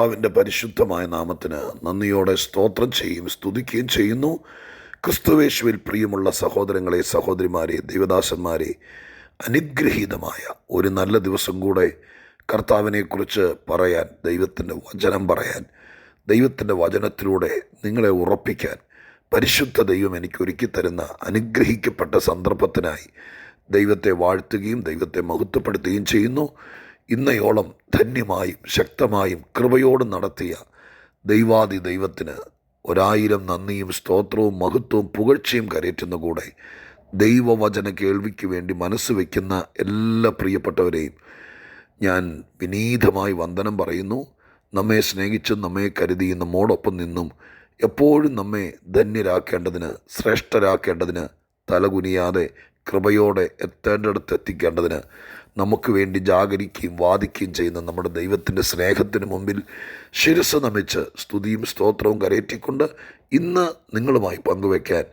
കർത്താവിൻ്റെ പരിശുദ്ധമായ നാമത്തിന് നന്ദിയോടെ സ്തോത്രം ചെയ്യും സ്തുതിക്കുകയും ചെയ്യുന്നു. ക്രിസ്തുവേശുവിൽ പ്രിയമുള്ള സഹോദരങ്ങളെ, സഹോദരിമാരെ, ദൈവദാസന്മാരെ, അനുഗ്രഹീതമായ ഒരു നല്ല ദിവസം കൂടെ കർത്താവിനെക്കുറിച്ച് പറയാൻ, ദൈവത്തിൻ്റെ വചനം പറയാൻ, ദൈവത്തിൻ്റെ വചനത്തിലൂടെ നിങ്ങളെ ഉറപ്പിക്കാൻ പരിശുദ്ധ ദൈവം എനിക്ക് ഒരുക്കി തരുന്ന അനുഗ്രഹിക്കപ്പെട്ട സന്ദർഭത്തിനായി ദൈവത്തെ വാഴ്ത്തുകയും ദൈവത്തെ മഹത്വപ്പെടുത്തുകയും ചെയ്യുന്നു. ഇന്നയോളം ധന്യമായും ശക്തമായും കൃപയോടും നടത്തിയ ദൈവാദി ദൈവത്തിന് 1000 നന്ദിയും സ്തോത്രവും മഹത്വവും പുകഴ്ചയും കരയറ്റുന്ന കൂടെ ദൈവവചന കേൾവിക്ക് വേണ്ടി മനസ്സ് വയ്ക്കുന്ന എല്ലാ പ്രിയപ്പെട്ടവരെയും ഞാൻ വിനീതമായി വന്ദനം പറയുന്നു. നമ്മെ സ്നേഹിച്ചും നമ്മെ കരുതിയും നമ്മോടൊപ്പം നിന്നും എപ്പോഴും നമ്മെ ധന്യരാക്കേണ്ടതിന്, ശ്രേഷ്ഠരാക്കേണ്ടതിന്, തലകുനിയാതെ കൃപയോടെ എത്തേണ്ടിടത്ത് എത്തിക്കേണ്ടതിന് നമുക്ക് വേണ്ടി ജാഗരിക്കുകയും വാദിക്കുകയും ചെയ്യുന്ന നമ്മുടെ ദൈവത്തിൻ്റെ സ്നേഹത്തിന് മുമ്പിൽ ശിരസ് നമിച്ച് സ്തുതിയും സ്തോത്രവും കരയറ്റിക്കൊണ്ട് ഇന്ന് നിങ്ങളുമായി പങ്കുവയ്ക്കാൻ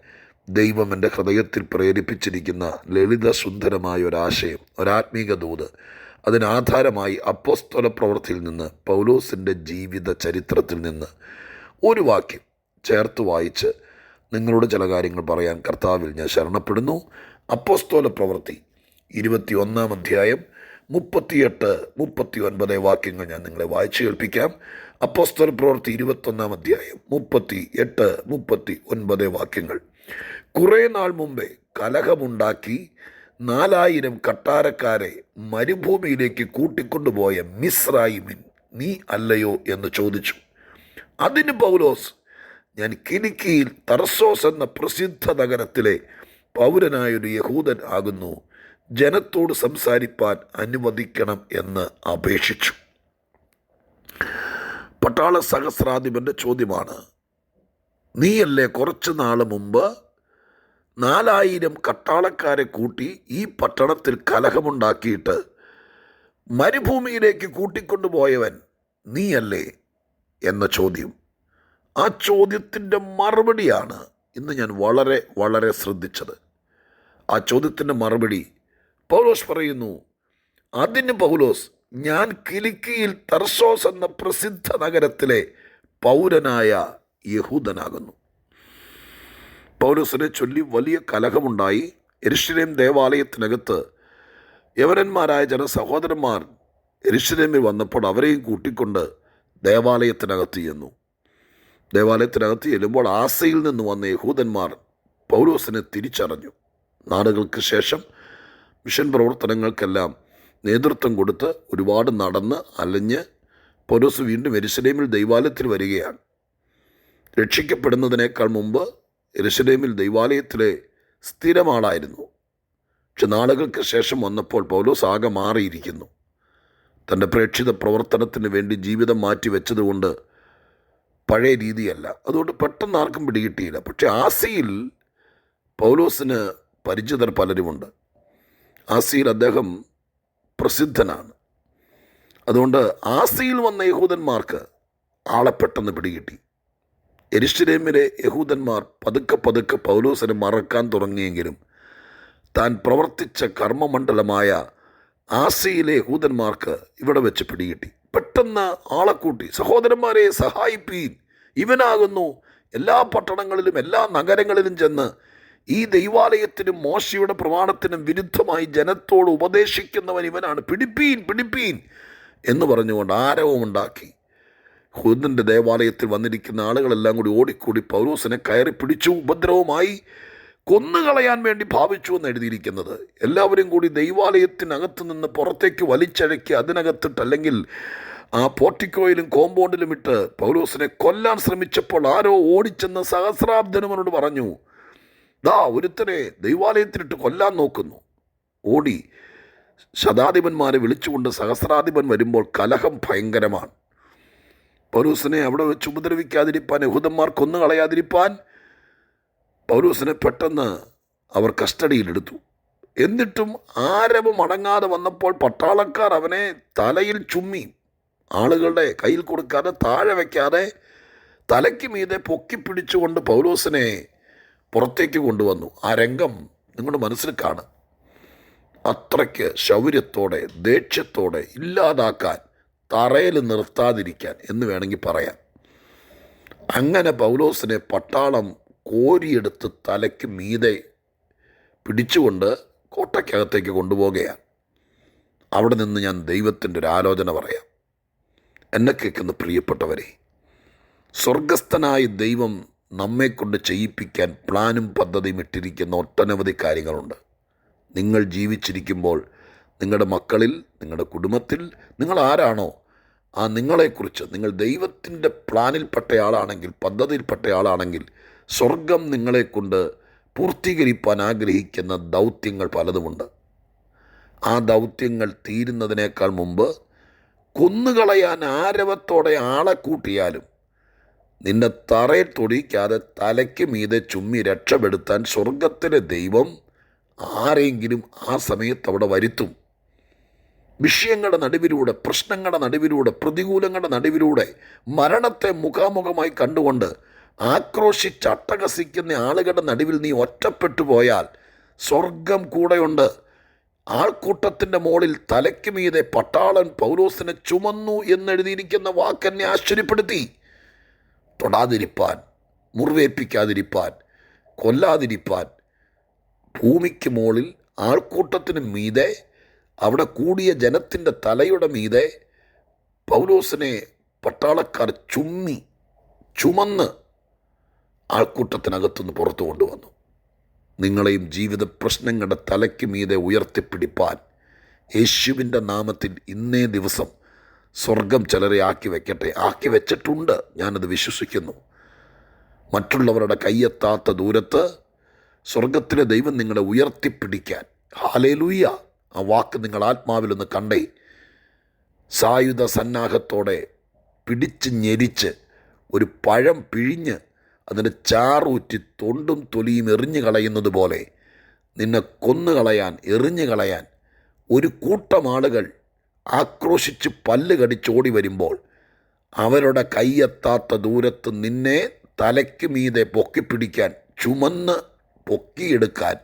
ദൈവം എൻ്റെ ഹൃദയത്തിൽ പ്രേരിപ്പിച്ചിരിക്കുന്ന ലളിതസുന്ദരമായ ഒരാശയം, ഒരാത്മീക ദൂത്, അതിനാധാരമായി അപ്പോസ്തല പ്രവൃത്തിയിൽ നിന്ന്, പൗലോസിൻ്റെ ജീവിത ചരിത്രത്തിൽ നിന്ന് ഒരു വാക്യം ചേർത്ത് വായിച്ച് നിങ്ങളോട് ചില കാര്യങ്ങൾ പറയാൻ കർത്താവിൽ ഞാൻ ശരണപ്പെടുന്നു. അപ്പോസ്തല പ്രവൃത്തി 21-ാം അധ്യായം 38-39 വാക്യങ്ങൾ ഞാൻ നിങ്ങളെ വായിച്ചു കേൾപ്പിക്കാം. അപ്പോസ്തല പ്രവൃത്തി 21-ാം അധ്യായം 38-39 വാക്യങ്ങൾ. കുറേ നാൾ മുമ്പേ കലഹമുണ്ടാക്കി 4000 കട്ടാരക്കാരെ മരുഭൂമിയിലേക്ക് കൂട്ടിക്കൊണ്ടുപോയ മിസ്രയീമിൻ നീ അല്ലയോ എന്ന് ചോദിച്ചു. അതിന് പൗലോസ്, ഞാൻ കിലിക്കിയിൽ തർസോസ് എന്ന പ്രസിദ്ധ നഗരത്തിലെ പൗരനായൊരു യഹൂദൻ ആകുന്നു, ജനത്തോട് സംസാരിപ്പാൻ അനുവദിക്കണം എന്ന് അപേക്ഷിച്ചു. പട്ടാള സഹസ്രാധിപൻ്റെ ചോദ്യമാണ്, നീയല്ലേ കുറച്ച് നാൾ മുമ്പ് 4000 കട്ടാളക്കാരെ കൂട്ടി ഈ പട്ടണത്തിൽ കലഹമുണ്ടാക്കിയിട്ട് മരുഭൂമിയിലേക്ക് കൂട്ടിക്കൊണ്ടുപോയവൻ നീയല്ലേ എന്ന ചോദ്യം. ആ ചോദ്യത്തിൻ്റെ മറുപടിയാണ് ഇന്ന് ഞാൻ വളരെ വളരെ ശ്രദ്ധിച്ചത്. ആ ചോദ്യത്തിൻ്റെ മറുപടി പൗലോസ് പറയുന്നു, അതിന് പൗലോസ്, ഞാൻ കിലിക്കിയിൽ തർസോസ് എന്ന പ്രസിദ്ധ നഗരത്തിലെ പൗരനായ യഹൂദനാകുന്നു. പൗലോസിനെ ചൊല്ലി വലിയ കലഹമുണ്ടായി. യെരൂശലേം ദേവാലയത്തിനകത്ത് യവനന്മാരായ ചില സഹോദരന്മാർ യെരൂശലേമിൽ വന്നപ്പോൾ അവരെയും കൂട്ടിക്കൊണ്ട് ദേവാലയത്തിനകത്ത് ചെന്നു. ദേവാലയത്തിനകത്ത് ചെല്ലുമ്പോൾ ആസയിൽ നിന്ന് വന്ന യഹൂദന്മാർ പൗലോസിനെ തിരിച്ചറിഞ്ഞു. നാളുകൾക്ക് ശേഷം മിഷൻ പ്രവർത്തനങ്ങൾക്കെല്ലാം നേതൃത്വം കൊടുത്ത് ഒരുപാട് നടന്ന് അലഞ്ഞ് പൗലോസ് വീണ്ടും യെരൂശലേമിൽ ദൈവാലയത്തിൽ വരികയാണ്. രക്ഷിക്കപ്പെടുന്നതിനേക്കാൾ മുമ്പ് യെരൂശലേമിൽ ദൈവാലയത്തിലെ സ്ഥിരമാളായിരുന്നു. പക്ഷെ നാളുകൾക്ക് ശേഷം വന്നപ്പോൾ പൗലോസ് ആകെ മാറിയിരിക്കുന്നു. തൻ്റെ പ്രേക്ഷിത പ്രവർത്തനത്തിന് വേണ്ടി ജീവിതം മാറ്റിവെച്ചതുകൊണ്ട് പഴയ രീതിയല്ല. അതുകൊണ്ട് പെട്ടെന്ന് ആർക്കും പിടികിട്ടിയില്ല. പക്ഷെ ആസിയിൽ പൗലോസിന് പരിചിതർ പലരുമുണ്ട്. ആസിയിൽ അദ്ദേഹം പ്രസിദ്ധനാണ്. അതുകൊണ്ട് ആസിയിൽ വന്ന യഹൂദന്മാർക്ക് ആളെ പെട്ടെന്ന് പിടികിട്ടി. യെരൂശലേമിലെ യഹൂദന്മാർ പതുക്കെ പതുക്കെ പൗലോസിനെ മറക്കാൻ തുടങ്ങിയെങ്കിലും താൻ പ്രവർത്തിച്ച കർമ്മമണ്ഡലമായ ആസിയിലെ യഹൂദന്മാർക്ക് ഇവിടെ വെച്ച് പിടികിട്ടി. പെട്ടെന്ന് ആളെ കൂട്ടി, സഹോദരന്മാരെ സഹായിപ്പീൻ, ഇവനാകുന്നു എല്ലാ പട്ടണങ്ങളിലും എല്ലാ നഗരങ്ങളിലും ചെന്ന് ഈ ദൈവാലയത്തിനും മോശയുടെ പ്രമാണത്തിനും വിരുദ്ധമായി ജനത്തോട് ഉപദേശിക്കുന്നവൻ ഇവനാണ്, പിടിപ്പീൻ പിടിപ്പീൻ എന്ന് പറഞ്ഞുകൊണ്ട് ആരവമുണ്ടാക്കി. യഹൂദൻ്റെ ദേവാലയത്തിൽ വന്നിരിക്കുന്ന ആളുകളെല്ലാം കൂടി ഓടിക്കൂടി പൗലോസിനെ കയറി പിടിച്ചു, ഉപദ്രവമായി കൊന്നുകളയാൻ വേണ്ടി ഭാവിച്ചു എന്ന് എഴുതിയിരിക്കുന്നത്. എല്ലാവരും കൂടി ദൈവാലയത്തിനകത്ത് നിന്ന് പുറത്തേക്ക് വലിച്ചഴക്കി അതിനകത്തിട്ട്, അല്ലെങ്കിൽ ആ പോർട്ടിക്കോയിലും കോമ്പൗണ്ടിലും ഇട്ട് പൗലോസിനെ കൊല്ലാൻ ശ്രമിച്ചപ്പോൾ ആരോ ഓടിച്ചെന്ന് സഹസ്രാബ്ദനവനോട് പറഞ്ഞു, ദാ ഒരുത്തനെ ദൈവാലയത്തിലിട്ട് കൊല്ലാൻ നോക്കുന്നു. ഓടി ശതാധിപന്മാരെ വിളിച്ചുകൊണ്ട് സഹസ്രാധിപൻ വരുമ്പോൾ കലഹം ഭയങ്കരമാണ്. പൗലോസിനെ അവിടെ വെച്ച് ഉപദ്രവിക്കാതിരിപ്പാൻ, യഹൂദന്മാർ കൊന്നുകളയാതിരിപ്പാൻ പൗലോസിനെ പെട്ടെന്ന് അവർ കസ്റ്റഡിയിലെടുത്തു. എന്നിട്ടും ആരവം അടങ്ങാതെ വന്നപ്പോൾ പട്ടാളക്കാർ അവനെ തലയിൽ ചുമ്മി, ആളുകളുടെ കയ്യിൽ കൊടുക്കാതെ താഴെ വയ്ക്കാതെ തലയ്ക്ക് മീതെ പൊക്കിപ്പിടിച്ചുകൊണ്ട് പൗലോസിനെ പുറത്തേക്ക് കൊണ്ടുവന്നു. ആ രംഗം നിങ്ങളുടെ മനസ്സിൽ കാണും. അത്രയ്ക്ക് ശൗര്യത്തോടെ ദേഷ്യത്തോടെ ഇല്ലാതാക്കാൻ തറയിൽ നിർത്താതിരിക്കാൻ എന്ന് വേണമെങ്കിൽ പറയാം. അങ്ങനെ പൗലോസിനെ പട്ടാളം കോരിയെടുത്ത് തലയ്ക്ക് മീതെ പിടിച്ചുകൊണ്ട് കോട്ടയ്ക്കകത്തേക്ക് കൊണ്ടുപോവുകയാണ്. അവിടെ നിന്ന് ഞാൻ ദൈവത്തിൻ്റെ ഒരു ആലോചന പറയാം. എന്നെ കേൾക്കുന്ന പ്രിയപ്പെട്ടവരെ, സ്വർഗസ്ഥനായ ദൈവം നമ്മെക്കൊണ്ട് ചെയ്യിപ്പിക്കാൻ പ്ലാനും പദ്ധതിയും ഇട്ടിരിക്കുന്ന ഒട്ടനവധി കാര്യങ്ങളുണ്ട്. നിങ്ങൾ ജീവിച്ചിരിക്കുമ്പോൾ നിങ്ങളുടെ മക്കളിൽ, നിങ്ങളുടെ കുടുംബത്തിൽ നിങ്ങൾ ആരാണോ ആ നിങ്ങളെക്കുറിച്ച്, നിങ്ങൾ ദൈവത്തിൻ്റെ പ്ലാനിൽപ്പെട്ട ആളാണെങ്കിൽ, പദ്ധതിയിൽപ്പെട്ട ആളാണെങ്കിൽ, സ്വർഗം നിങ്ങളെക്കൊണ്ട് പൂർത്തീകരിപ്പാൻ ആഗ്രഹിക്കുന്ന ദൗത്യങ്ങൾ പലതുമുണ്ട്. ആ ദൗത്യങ്ങൾ തീരുന്നതിനേക്കാൾ മുമ്പ് കൊന്നുകളയാൻ ആരവത്തോടെ ആളെ കൂട്ടിയാലും നിന്നെ തറയിൽ തൊടിക്കാതെ തലയ്ക്ക് മീതെ ചുമ്മി രക്ഷപ്പെടുത്താൻ സ്വർഗത്തിലെ ദൈവം ആരെങ്കിലും ആ സമയത്ത് അവിടെ വരുത്തും. വിഷയങ്ങളുടെ നടുവിലൂടെ, പ്രശ്നങ്ങളുടെ നടുവിലൂടെ, പ്രതികൂലങ്ങളുടെ നടുവിലൂടെ മരണത്തെ മുഖാമുഖമായി കണ്ടുകൊണ്ട് ആക്രോശിച്ച് അട്ടഹസിക്കുന്ന ആളുകളുടെ നടുവിൽ നീ ഒറ്റപ്പെട്ടു പോയാൽ സ്വർഗം കൂടെയുണ്ട്. ആൾക്കൂട്ടത്തിൻ്റെ മുകളിൽ തലയ്ക്ക് മീതെ പട്ടാളൻ പൗലോസിനെ ചുമന്നു എന്നെഴുതിയിരിക്കുന്ന വാക്കെന്നെ ആശ്ചര്യപ്പെടുത്തി. തൊടാതിരിപ്പാൻ, മുറിവേൽപ്പിക്കാതിരിപ്പാൻ, കൊല്ലാതിരിപ്പാൻ, ഭൂമിക്ക് മുകളിൽ ആൾക്കൂട്ടത്തിന് മീതെ, അവിടെ കൂടിയ ജനത്തിൻ്റെ തലയുടെ മീതെ പൗലോസിനെ പട്ടാളക്കാർ ചുമന്ന് ആൾക്കൂട്ടത്തിനകത്തുനിന്ന് പുറത്തു കൊണ്ടുവന്നു. നിങ്ങളെയും ജീവിത പ്രശ്നങ്ങളുടെ തലയ്ക്ക് മീതെ ഉയർത്തിപ്പിടിപ്പാൻ യേശുവിൻ്റെ നാമത്തിൽ ഇന്നേ ദിവസം സ്വർഗം ചിലരെ ആക്കി വെച്ചിട്ടുണ്ട്. ഞാനത് വിശ്വസിക്കുന്നു. മറ്റുള്ളവരുടെ കയ്യെത്താത്ത ദൂരത്ത് സ്വർഗത്തിലെ ദൈവം നിങ്ങളെ ഉയർത്തിപ്പിടിക്കാൻ, ഹല്ലേലൂയ, ആ വാക്ക് നിങ്ങൾ ആത്മാവിലൊന്ന് കണ്ടേ. സായുധ സന്നാഹത്തോടെ പിടിച്ച് ഞെരിച്ച് ഒരു പഴം പിഴിഞ്ഞ് അതിൻ്റെ ചാറൂറ്റി തൊണ്ടും തൊലിയും എറിഞ്ഞു കളയുന്നത് പോലെ നിന്നെ കൊന്നുകളയാൻ, എറിഞ്ഞു കളയാൻ ഒരു കൂട്ടം ആളുകൾ ആക്രോശിച്ച് പല്ല് കടിച്ചോടി വരുമ്പോൾ അവരുടെ കയ്യെത്താത്ത ദൂരത്ത് നിന്നെ തലയ്ക്ക് മീതെ പൊക്കിപ്പിടിക്കാൻ, ചുമന്ന് പൊക്കിയെടുക്കാൻ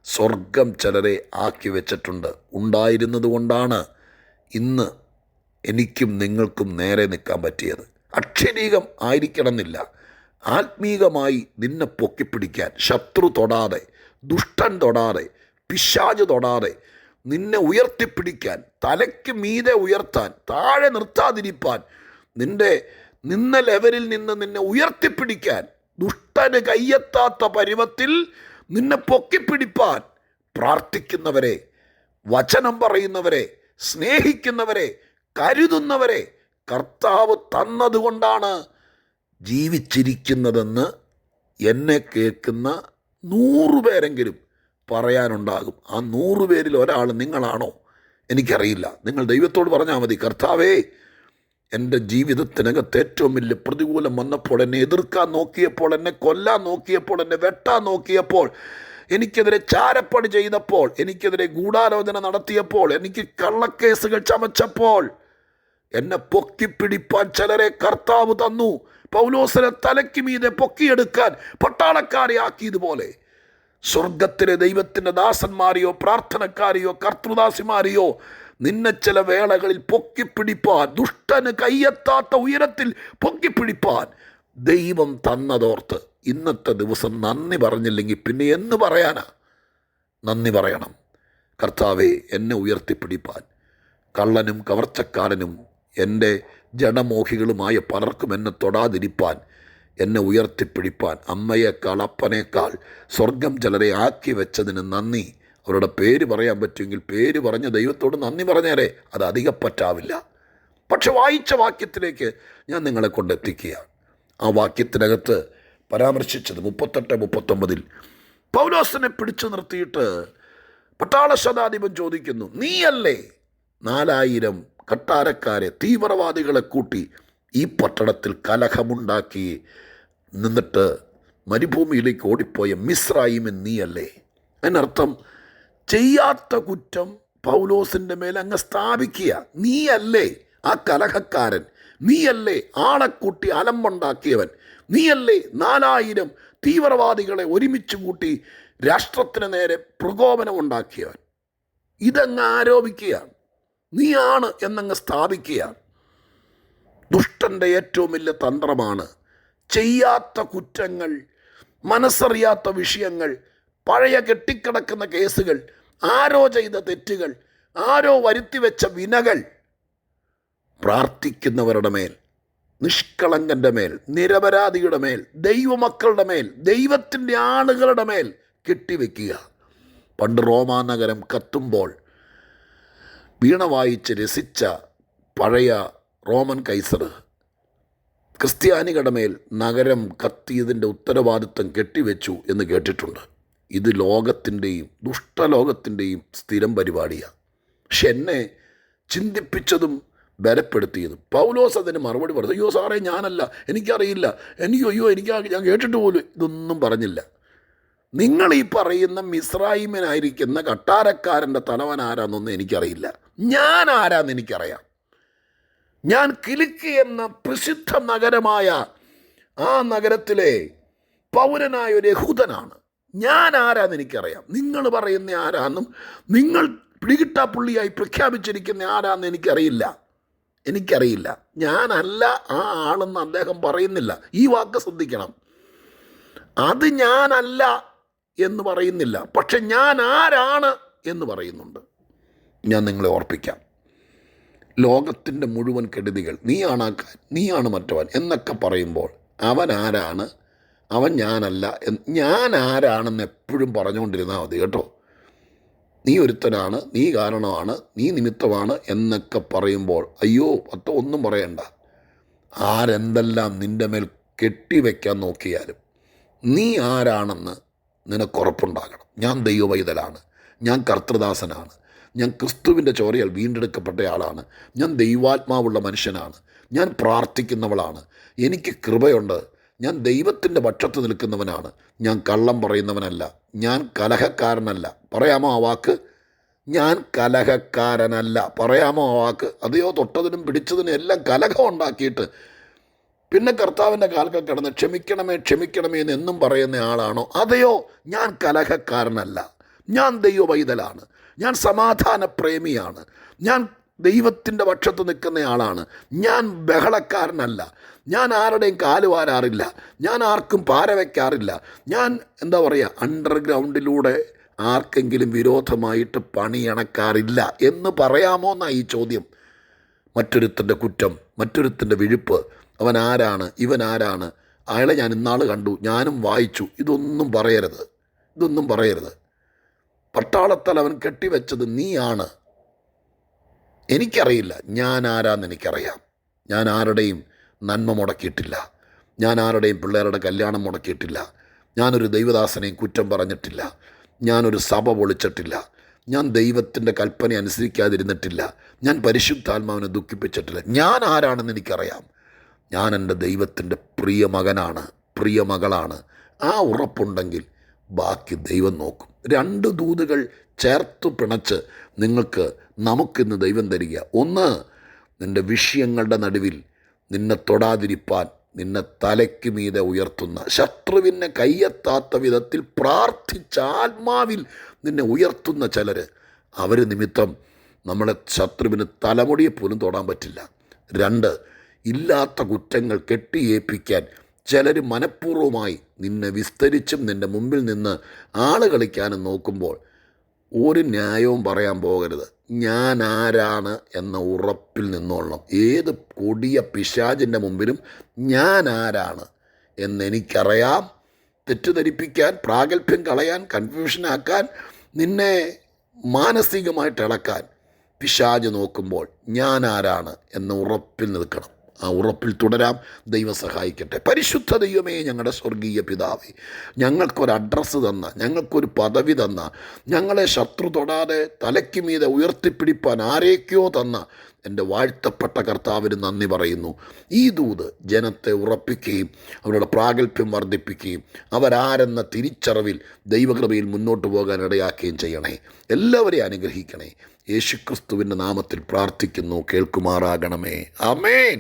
സ്വർഗം ചിലരെ ആക്കി വെച്ചിട്ടുണ്ട്. ഉണ്ടായിരുന്നത് കൊണ്ടാണ് ഇന്ന് എനിക്കും നിങ്ങൾക്കും നേരെ നിൽക്കാൻ പറ്റിയത്. അക്ഷരീകം ആയിരിക്കണമെന്നില്ല, ആത്മീകമായി നിന്നെ പൊക്കിപ്പിടിക്കാൻ, ശത്രു തൊടാതെ, ദുഷ്ടൻ തൊടാതെ, പിശാച് തൊടാതെ നിന്നെ ഉയർത്തിപ്പിടിക്കാൻ, തലയ്ക്ക് മീതെ ഉയർത്താൻ, താഴെ നിർത്താതിരിപ്പാൻ, നിന്ന ലെവലിൽ നിന്ന് നിന്നെ ഉയർത്തിപ്പിടിക്കാൻ, ദുഷ്ടന് കയ്യെത്താത്ത പരുവത്തിൽ നിന്നെ പൊക്കിപ്പിടിപ്പാൻ പ്രാർത്ഥിക്കുന്നവരെ, വചനം പറയുന്നവരെ, സ്നേഹിക്കുന്നവരെ, കരുതുന്നവരെ കർത്താവ് തന്നതുകൊണ്ടാണ് ജീവിച്ചിരിക്കുന്നതെന്ന് എന്നെ കേൾക്കുന്ന 100 പേരെങ്കിലും പറയാനുണ്ടാകും. ആ 100 പേരിൽ ഒരാൾ നിങ്ങളാണോ എനിക്കറിയില്ല. നിങ്ങൾ ദൈവത്തോട് പറഞ്ഞാൽ മതി, കർത്താവേ, എൻ്റെ ജീവിതത്തിനകത്ത് ഏറ്റവും വലിയ പ്രതികൂലം വന്നപ്പോൾ, എന്നെ എതിർക്കാൻ നോക്കിയപ്പോൾ, എന്നെ കൊല്ലാൻ നോക്കിയപ്പോൾ, എന്നെ വെട്ടാൻ നോക്കിയപ്പോൾ, എനിക്കെതിരെ ചാരപ്പണി ചെയ്തപ്പോൾ, എനിക്കെതിരെ ഗൂഢാലോചന നടത്തിയപ്പോൾ, എനിക്ക് കള്ളക്കേസുകൾ ചമച്ചപ്പോൾ എന്നെ പൊക്കിപ്പിടിപ്പാൻ ചിലരെ കർത്താവ് തന്നു. പൗലോസിനെ തലയ്ക്ക് മീതെ പൊക്കിയെടുക്കാൻ പട്ടാളക്കാരെ ആക്കിയതുപോലെ സ്വർഗത്തിലെ ദൈവത്തിൻ്റെ ദാസന്മാരെയോ പ്രാർത്ഥനക്കാരെയോ കർത്തൃദാസിമാരെയോ നിന്നെ ചില വേളകളിൽ പൊക്കിപ്പിടിപ്പാൻ, ദുഷ്ടന് കയ്യെത്താത്ത ഉയരത്തിൽ പൊക്കിപ്പിടിപ്പാൻ ദൈവം തന്നതോർത്ത് ഇന്നത്തെ ദിവസം നന്ദി പറഞ്ഞില്ലെങ്കിൽ പിന്നെ എന്ന് പറയാനാ? നന്ദി പറയണം. കർത്താവേ, എന്നെ ഉയർത്തിപ്പിടിപ്പാൻ, കള്ളനും കവർച്ചക്കാരനും എൻ്റെ ജഡമോഹികളുമായ പലർക്കും എന്നെ തൊടാതിരിപ്പാൻ, എന്നെ ഉയർത്തിപ്പിടിപ്പാൻ അമ്മയേക്കാൾ അപ്പനേക്കാൾ സ്വർഗം ചിലരെ ആക്കി വെച്ചതിന് നന്ദി. അവരുടെ പേര് പറയാൻ പറ്റുമെങ്കിൽ പേര് പറഞ്ഞ ദൈവത്തോട് നന്ദി പറഞ്ഞേരെ. അത് അധികം പറ്റാവില്ല. പക്ഷെ വായിച്ച വാക്യത്തിലേക്ക് ഞാൻ നിങ്ങളെ കൊണ്ടെത്തിക്കുകയാണ്. ആ വാക്യത്തിനകത്ത് പരാമർശിച്ചത് 38-39 പൗലോസിനെ പിടിച്ചു നിർത്തിയിട്ട് പട്ടാള ശതാധിപൻ ചോദിക്കുന്നു, നീയല്ലേ 4000 കട്ടാരക്കാരെ, തീവ്രവാദികളെ കൂട്ടി ഈ പട്ടണത്തിൽ കലഹമുണ്ടാക്കി നിന്നിട്ട് മരുഭൂമിയിലേക്ക് ഓടിപ്പോയ മിസ്രയീമൻ നീയല്ലേ? അതിനർത്ഥം ചെയ്യാത്ത കുറ്റം പൗലോസിൻ്റെ മേലെ അങ്ങ് സ്ഥാപിക്കുക. നീയല്ലേ ആ കലഹക്കാരൻ? നീയല്ലേ ആളെക്കൂട്ടി അലമ്പുണ്ടാക്കിയവൻ? നീയല്ലേ 4000 തീവ്രവാദികളെ ഒരുമിച്ച് കൂട്ടി രാഷ്ട്രത്തിന് നേരെ പ്രകോപനമുണ്ടാക്കിയവൻ? ഇതങ്ങ് ആരോപിക്കുകയാണ്, നീയാണ് എന്നങ്ങ് സ്ഥാപിക്കുകയാണ്. ദുഷ്ടൻ്റെ ഏറ്റവും വലിയ തന്ത്രമാണ് ചെയ്യാത്ത കുറ്റങ്ങൾ, മനസ്സറിയാത്ത വിഷയങ്ങൾ, പഴയ കെട്ടിക്കിടക്കുന്ന കേസുകൾ, ആരോ ചെയ്ത തെറ്റുകൾ, ആരോ വരുത്തിവെച്ച വിനകൾ പ്രാർത്ഥിക്കുന്നവരുടെ മേൽ, നിഷ്കളങ്കൻ്റെ മേൽ, നിരപരാധിയുടെ മേൽ, ദൈവമക്കളുടെ മേൽ, ദൈവത്തിൻ്റെ ആളുകളുടെ മേൽ കെട്ടിവെക്കുക. പണ്ട് റോമാനഗരം കത്തുമ്പോൾ വീണ വായിച്ച് രസിച്ച പഴയ റോമൻ കൈസർ ക്രിസ്ത്യാനികളുടെ മേൽ നഗരം കത്തിയതിൻ്റെ ഉത്തരവാദിത്വം കെട്ടിവെച്ചു എന്ന് കേട്ടിട്ടുണ്ട്. ഇത് ലോകത്തിൻ്റെയും ദുഷ്ടലോകത്തിൻ്റെയും സ്ഥിരം പരിപാടിയാണ്. പക്ഷെ എന്നെ ചിന്തിപ്പിച്ചതും ബലപ്പെടുത്തിയതും പൗലോസ് അതിന് മറുപടി പറഞ്ഞു, അയ്യോ സാറേ ഞാനല്ല, എനിക്കറിയില്ല, ഞാൻ കേട്ടിട്ട് പോലും ഇതൊന്നും പറഞ്ഞില്ല. നിങ്ങൾ ഈ പറയുന്ന മിസ്രയീമിനായിരിക്കുന്ന കട്ടാരക്കാരൻ്റെ തലവൻ ആരാന്നൊന്നും എനിക്കറിയില്ല. ഞാൻ ആരാന്ന് എനിക്കറിയാം. ഞാൻ കിലിക്കി എന്ന പ്രസിദ്ധ നഗരമായ ആ നഗരത്തിലെ പൗരനായ ഒരു യഹൂദനാണ്. ഞാൻ ആരാന്ന് എനിക്കറിയാം. നിങ്ങൾ പറയുന്ന ആരാന്നും നിങ്ങൾ പിടികിട്ടാപ്പുള്ളിയായി പ്രഖ്യാപിച്ചിരിക്കുന്ന ആരാന്ന് എനിക്കറിയില്ല. ഞാനല്ല ആ ആളെന്ന് അദ്ദേഹം പറയുന്നില്ല. ഈ വാക്ക് ശ്രദ്ധിക്കണം. അത് ഞാനല്ല എന്ന് പറയുന്നില്ല, പക്ഷെ ഞാൻ ആരാണ് എന്ന് പറയുന്നുണ്ട്. ഞാൻ നിങ്ങളെ ഓർപ്പിക്കാം. ലോകത്തിൻ്റെ മുഴുവൻ കെടുതികൾ, നീയാണ് മറ്റവൻ എന്നൊക്കെ പറയുമ്പോൾ അവൻ ആരാണ്, അവൻ ഞാനല്ല, ഞാൻ ആരാണെന്ന് എപ്പോഴും പറഞ്ഞുകൊണ്ടിരുന്നാൽ മതി കേട്ടോ. നീ ഒരുത്തനാണ്, നീ കാരണമാണ്, നീ നിമിത്തമാണ് എന്നൊക്കെ പറയുമ്പോൾ അയ്യോ ഒന്നും പറയണ്ട. ആരെന്തെല്ലാം നിൻ്റെ മേൽ കെട്ടിവെക്കാൻ നോക്കിയാലും നീ ആരാണെന്ന് നിനക്കുറപ്പുണ്ടാകണം. ഞാൻ ദൈവവൈതലാണ്, ഞാൻ കർത്തൃദാസനാണ്, ഞാൻ ക്രിസ്തുവിൻ്റെ ചോരയാൽ വീണ്ടെടുക്കപ്പെട്ടയാളാണ്, ഞാൻ ദൈവാത്മാവുള്ള മനുഷ്യനാണ്, ഞാൻ പ്രാർത്ഥിക്കുന്നവളാണ്, എനിക്ക് കൃപയുണ്ട്, ഞാൻ ദൈവത്തിൻ്റെ പക്ഷത്ത് നിൽക്കുന്നവനാണ്, ഞാൻ കള്ളം പറയുന്നവനല്ല, ഞാൻ കലഹക്കാരനല്ല. പറയാമോ ആ വാക്ക്? ഞാൻ കലഹക്കാരനല്ല. പറയാമോ ആ വാക്ക്? അതെയോ തൊട്ടതിനും പിടിച്ചതിനും എല്ലാം കലഹം ഉണ്ടാക്കിയിട്ട് പിന്നെ കർത്താവിൻ്റെ കാൽക്കൽ കിടന്ന് ക്ഷമിക്കണമേ എന്നും പറയുന്ന ആളാണോ? അതെയോ ഞാൻ കലഹക്കാരനല്ല, ഞാൻ ദൈവവൈതലാണ്, ഞാൻ സമാധാന പ്രേമിയാണ്, ഞാൻ ദൈവത്തിൻ്റെ പക്ഷത്ത് നിൽക്കുന്ന ആളാണ്, ഞാൻ ബഹളക്കാരനല്ല, ഞാൻ ആരുടെയും കാലുവാരാറില്ല, ഞാൻ ആർക്കും പാര വയ്ക്കാറില്ല, ഞാൻ അണ്ടർഗ്രൗണ്ടിലൂടെ ആർക്കെങ്കിലും വിരോധമായിട്ട് പണിയണക്കാറില്ല എന്ന് പറയാമോ എന്നാ ഈ ചോദ്യം. മറ്റൊരുത്തൻ്റെ കുറ്റം, മറ്റൊരുത്തൻ്റെ വിഴുപ്പ്, അവൻ ആരാണ്, ഇവൻ ആരാണ്, അയാളെ ഞാൻ ഇന്നാൾ കണ്ടു, ഞാനും വായിച്ചു, ഇതൊന്നും പറയരുത്. പട്ടാളത്താൽ അവൻ കെട്ടിവെച്ചത് നീയാണ്. എനിക്കറിയില്ല, ഞാൻ ആരാന്ന് എനിക്കറിയാം. ഞാൻ ആരുടെയും നന്മ മുടക്കിയിട്ടില്ല, ഞാൻ ആരുടെയും പിള്ളേരുടെ കല്യാണം മുടക്കിയിട്ടില്ല, ഞാനൊരു ദൈവദാസനെയും കുറ്റം പറഞ്ഞിട്ടില്ല, ഞാനൊരു സഭ പൊളിച്ചിട്ടില്ല, ഞാൻ ദൈവത്തിൻ്റെ കൽപ്പന അനുസരിക്കാതിരുന്നിട്ടില്ല, ഞാൻ പരിശുദ്ധാത്മാവിനെ ദുഃഖിപ്പിച്ചിട്ടില്ല. ഞാൻ ആരാണെന്ന് എനിക്കറിയാം. ഞാൻ എൻ്റെ ദൈവത്തിൻ്റെ പ്രിയ മകനാണ്, പ്രിയ മകളാണ്. ആ ഉറപ്പുണ്ടെങ്കിൽ ബാക്കി ദൈവം നോക്കും. 2 ദൂതുകൾ ചേർത്ത് പിണച്ച് നമുക്കിന്ന് ദൈവം തരിക. ഒന്ന്, നിൻ്റെ വിഷയങ്ങളുടെ നടുവിൽ നിന്നെ തൊടാതിരിപ്പാൻ നിന്നെ തലയ്ക്ക് മീതെ ഉയർത്തുന്ന, ശത്രുവിനെ കയ്യെത്താത്ത വിധത്തിൽ പ്രാർത്ഥിച്ച ആത്മാവിൽ നിന്നെ ഉയർത്തുന്ന ചിലർ, അവർ നിമിത്തം നമ്മളെ ശത്രുവിന് തലമുടിയെ പോലും തൊടാൻ പറ്റില്ല. 2, ഇല്ലാത്ത കുറ്റങ്ങൾ കെട്ടിയേൽപ്പിക്കാൻ ചിലർ മനഃപൂർവ്വമായി നിന്നെ വിസ്തരിച്ചും നിൻ്റെ മുമ്പിൽ നിന്ന് ആള് കളിക്കാനും നോക്കുമ്പോൾ ഒരു ന്യായവും പറയാൻ പോകരുത്. ഞാൻ ആരാണ് എന്ന ഉറപ്പിൽ നിന്നോളണം. ഏത് കൊടിയ പിശാചിൻ്റെ മുമ്പിലും ഞാൻ ആരാണ് എന്നെനിക്കറിയാം. തെറ്റിദ്ധരിപ്പിക്കാൻ, പ്രാഗൽഭ്യം കളയാൻ, കൺഫ്യൂഷനാക്കാൻ, നിന്നെ മാനസികമായിട്ട് ഇളക്കാൻ പിശാച് നോക്കുമ്പോൾ ഞാൻ ആരാണ് എന്ന ഉറപ്പിൽ നിൽക്കണം. ആ ഉറപ്പിൽ തുടരാം. ദൈവം സഹായിക്കട്ടെ. പരിശുദ്ധ ദൈവമേ, ഞങ്ങളുടെ സ്വർഗീയ പിതാവേ, ഞങ്ങൾക്കൊരു അഡ്രസ്സ് തന്ന, ഞങ്ങൾക്കൊരു പദവി തന്ന, ഞങ്ങളെ ശത്രു തൊടാതെ തലയ്ക്ക് മീതെ ഉയർത്തിപ്പിടിപ്പാൻ ആരേക്കോ തന്ന എൻ്റെ വാഴ്ത്തപ്പെട്ട കർത്താവിന് നന്ദി പറയുന്നു. ഈ ദൂത് ജനത്തെ ഉറപ്പിക്കുകയും അവരുടെ പ്രാഗൽഭ്യം വർദ്ധിപ്പിക്കുകയും അവരാരെന്ന തിരിച്ചറിവിൽ ദൈവകൃപയിൽ മുന്നോട്ട് പോകാൻ ഇടയാക്കുകയും ചെയ്യണേ. എല്ലാവരെയും അനുഗ്രഹിക്കണേ. യേശുക്രിസ്തുവിൻ്റെ നാമത്തിൽ പ്രാർത്ഥിക്കുന്നു, കേൾക്കുമാറാകണമേ. ആമേൻ.